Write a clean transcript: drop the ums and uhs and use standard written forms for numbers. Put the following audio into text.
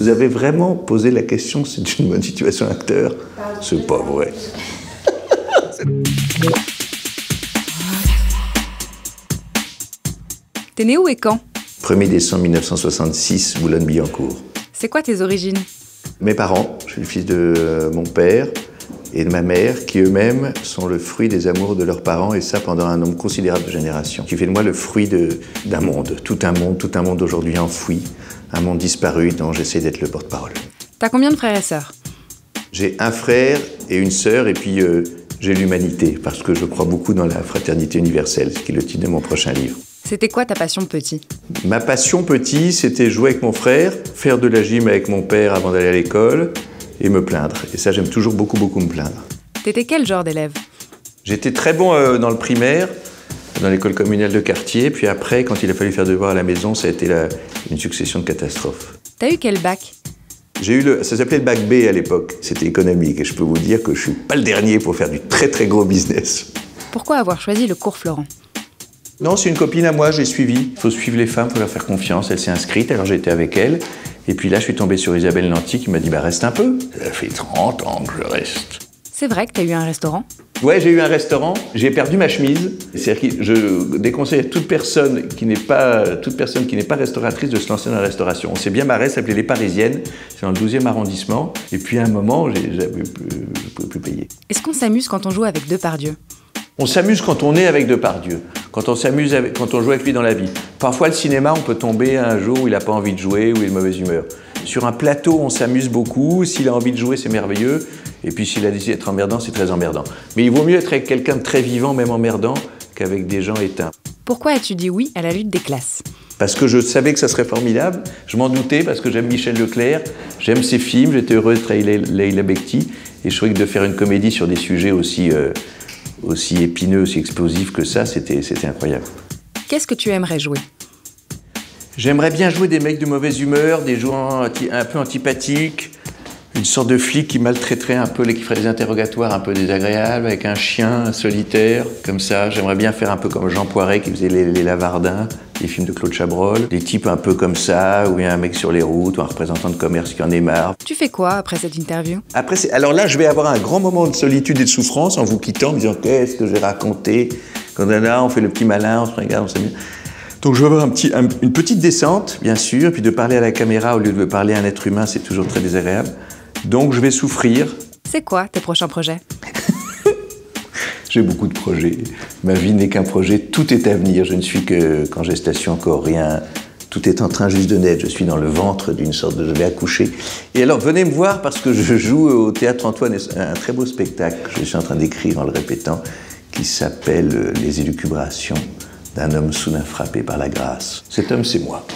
Vous avez vraiment posé la question, c'est une bonne situation acteur? C'est pas vrai. T'es né où et quand? 1er décembre 1966, Boulogne-Billancourt. C'est quoi tes origines? Mes parents, je suis le fils de mon père et de ma mère, qui eux-mêmes sont le fruit des amours de leurs parents, et ça pendant un nombre considérable de générations. Qui fait de moi le fruit d'un monde, tout un monde aujourd'hui enfoui, un monde disparu dont j'essaie d'être le porte-parole. T'as combien de frères et sœurs? J'ai un frère et une sœur, et puis j'ai l'humanité, parce que je crois beaucoup dans la fraternité universelle, ce qui est le titre de mon prochain livre. C'était quoi ta passion petit? Ma passion petit, c'était jouer avec mon frère, faire de la gym avec mon père avant d'aller à l'école, et me plaindre. Et ça, j'aime toujours beaucoup me plaindre. T'étais quel genre d'élève? J'étais très bon dans le primaire, dans l'école communale de quartier, puis après, quand il a fallu faire devoir à la maison, ça a été une succession de catastrophes. T'as eu quel bac? J'ai eu ça s'appelait le bac B à l'époque, c'était économique, et je peux vous dire que je suis pas le dernier pour faire du très gros business. Pourquoi avoir choisi le cours Florent? Non, c'est une copine à moi, j'ai suivi. Il faut suivre les femmes, il faut leur faire confiance. Elle s'est inscrite, alors j'ai été avec elle. Et puis là, je suis tombé sur Isabelle Nanty qui m'a dit « reste un peu ». Ça fait 30 ans que je reste. C'est vrai que t'as eu un restaurant? Ouais, j'ai eu un restaurant. J'ai perdu ma chemise. C'est-à-dire que je déconseille à toute personne qui n'est pas restauratrice de se lancer dans la restauration. On s'est bien marré, ça s'appelait Les Parisiennes. C'est dans le 12e arrondissement. Et puis à un moment, je ne pouvais plus payer. Est-ce qu'on s'amuse quand on joue avec Depardieu? On s'amuse quand on est avec Depardieu, quand on joue avec lui dans la vie. Parfois, le cinéma, on peut tomber un jour où il n'a pas envie de jouer, où il est de mauvaise humeur. Sur un plateau, on s'amuse beaucoup. S'il a envie de jouer, c'est merveilleux. Et puis, s'il a décidé d'être emmerdant, c'est très emmerdant. Mais il vaut mieux être avec quelqu'un de très vivant, même emmerdant, qu'avec des gens éteints. Pourquoi as-tu dit oui à la lutte des classes? Parce que je savais que ça serait formidable. Je m'en doutais, parce que j'aime Michel Leclerc, j'aime ses films, j'étais heureux de travailler Leila Bekti. Et je trouvais que de faire une comédie sur des sujets aussi épineux, aussi explosifs que ça, c'était incroyable. Qu'est-ce que tu aimerais jouer? J'aimerais bien jouer des mecs de mauvaise humeur, des joueurs un peu antipathiques, une sorte de flic qui maltraiterait un peu, qui ferait des interrogatoires un peu désagréables, avec un chien solitaire, comme ça. J'aimerais bien faire un peu comme Jean Poiret qui faisait les Lavardins, les films de Claude Chabrol. Des types un peu comme ça, où il y a un mec sur les routes, ou un représentant de commerce qui en est marre. Tu fais quoi après cette interview? Alors là, je vais avoir un grand moment de solitude et de souffrance en vous quittant, en me disant qu'est-ce que j'ai raconté. Quand on est là, on fait le petit malin, on se regarde, on s'amuse. Donc je vais avoir une petite descente, bien sûr, et puis de parler à la caméra au lieu de parler à un être humain, c'est toujours très désagréable. Donc je vais souffrir. C'est quoi tes prochains projets? J'ai beaucoup de projets. Ma vie n'est qu'un projet, tout est à venir. Je ne suis qu'en gestation, encore rien. Tout est en train juste de naître. Je suis dans le ventre d'une sorte de... Je vais accoucher. Et alors venez me voir parce que je joue au Théâtre Antoine un très beau spectacle que je suis en train d'écrire en le répétant, qui s'appelle Les élucubrations d'un homme soudain frappé par la grâce. Cet homme, c'est moi.